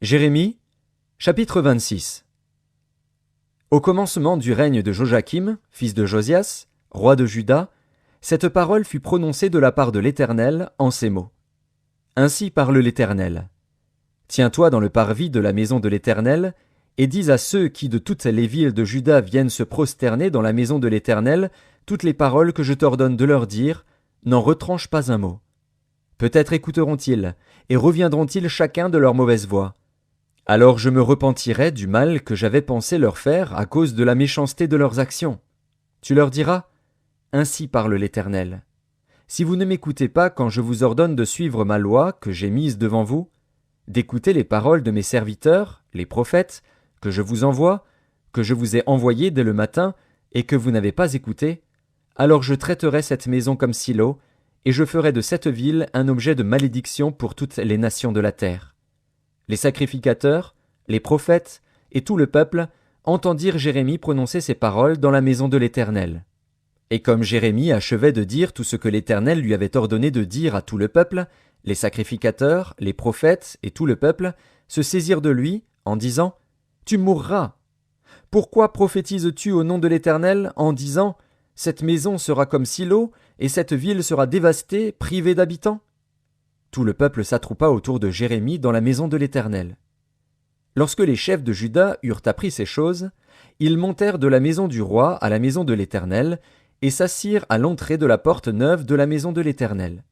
Jérémie, chapitre 26. Au commencement du règne de Joachim, fils de Josias, roi de Juda, cette parole fut prononcée de la part de l'Éternel en ces mots. Ainsi parle l'Éternel. Tiens-toi dans le parvis de la maison de l'Éternel, et dis à ceux qui de toutes les villes de Juda viennent se prosterner dans la maison de l'Éternel toutes les paroles que je t'ordonne de leur dire, n'en retranche pas un mot. Peut-être écouteront-ils, et reviendront-ils chacun de leur mauvaise voie. Alors je me repentirai du mal que j'avais pensé leur faire à cause de la méchanceté de leurs actions. Tu leur diras, ainsi parle l'Éternel. Si vous ne m'écoutez pas quand je vous ordonne de suivre ma loi que j'ai mise devant vous, d'écouter les paroles de mes serviteurs, les prophètes, que je vous envoie, que je vous ai envoyés dès le matin, et que vous n'avez pas écouté, alors je traiterai cette maison comme Silo, et je ferai de cette ville un objet de malédiction pour toutes les nations de la terre. Les sacrificateurs, les prophètes et tout le peuple entendirent Jérémie prononcer ces paroles dans la maison de l'Éternel. Et comme Jérémie achevait de dire tout ce que l'Éternel lui avait ordonné de dire à tout le peuple, les sacrificateurs, les prophètes et tout le peuple se saisirent de lui en disant « Tu mourras ! Pourquoi prophétises-tu au nom de l'Éternel en disant « Cette maison sera comme Silo et cette ville sera dévastée, privée d'habitants » ?» Tout le peuple s'attroupa autour de Jérémie dans la maison de l'Éternel. Lorsque les chefs de Juda eurent appris ces choses, ils montèrent de la maison du roi à la maison de l'Éternel et s'assirent à l'entrée de la porte neuve de la maison de l'Éternel.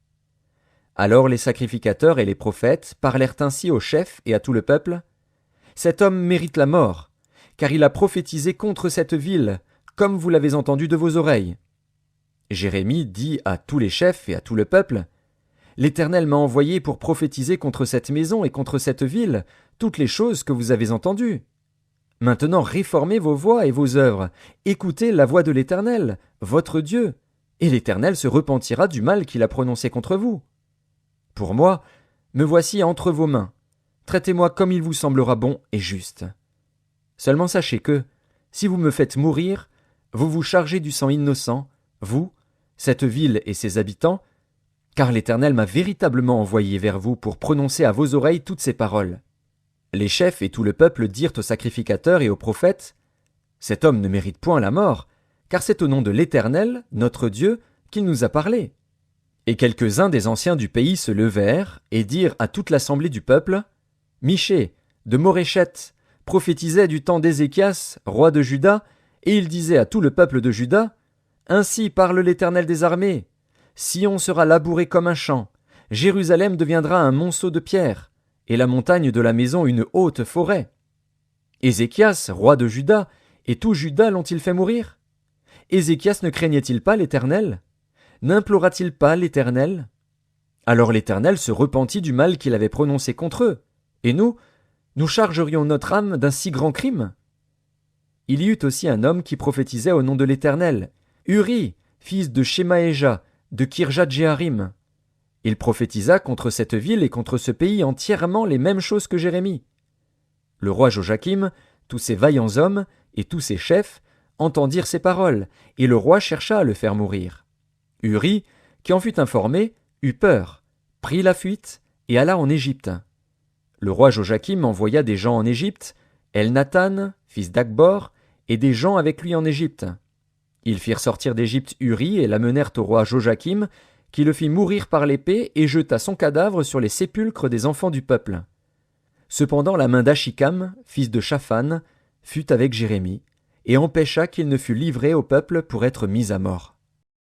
Alors les sacrificateurs et les prophètes parlèrent ainsi aux chefs et à tout le peuple. « Cet homme mérite la mort, car il a prophétisé contre cette ville, comme vous l'avez entendu de vos oreilles. » Jérémie dit à tous les chefs et à tout le peuple, « L'Éternel m'a envoyé pour prophétiser contre cette maison et contre cette ville toutes les choses que vous avez entendues. Maintenant réformez vos voies et vos œuvres, écoutez la voix de l'Éternel, votre Dieu, et l'Éternel se repentira du mal qu'il a prononcé contre vous. Pour moi, me voici entre vos mains, traitez-moi comme il vous semblera bon et juste. Seulement sachez que, si vous me faites mourir, vous vous chargez du sang innocent, vous, cette ville et ses habitants, car l'Éternel m'a véritablement envoyé vers vous pour prononcer à vos oreilles toutes ces paroles. » Les chefs et tout le peuple dirent aux sacrificateurs et aux prophètes, « Cet homme ne mérite point la mort, car c'est au nom de l'Éternel, notre Dieu, qu'il nous a parlé. » Et quelques-uns des anciens du pays se levèrent et dirent à toute l'assemblée du peuple, « Michée, de Moréchet, prophétisait du temps d'Ézéchias, roi de Juda, et il disait à tout le peuple de Juda, « Ainsi parle l'Éternel des armées. Sion sera labouré comme un champ, Jérusalem deviendra un monceau de pierre, et la montagne de la maison une haute forêt. Ézéchias, roi de Juda, et tout Juda l'ont-ils fait mourir? Ézéchias ne craignait-il pas l'Éternel? N'implora-t-il pas l'Éternel? Alors l'Éternel se repentit du mal qu'il avait prononcé contre eux, et nous chargerions notre âme d'un si grand crime? Il y eut aussi un homme qui prophétisait au nom de l'Éternel, Uri, fils de Shemaéja, de Kirjat-Jéarim. Il prophétisa contre cette ville et contre ce pays entièrement les mêmes choses que Jérémie. Le roi Joachim, tous ses vaillants hommes et tous ses chefs entendirent ces paroles, et le roi chercha à le faire mourir. Uri, qui en fut informé, eut peur, prit la fuite et alla en Égypte. Le roi Joachim envoya des gens en Égypte, Elnathan, fils d'Akbor, et des gens avec lui en Égypte. Ils firent sortir d'Égypte Uri et l'amenèrent au roi Joachim, qui le fit mourir par l'épée et jeta son cadavre sur les sépulcres des enfants du peuple. Cependant la main d'Achikam, fils de Shaphan, fut avec Jérémie, et empêcha qu'il ne fût livré au peuple pour être mis à mort.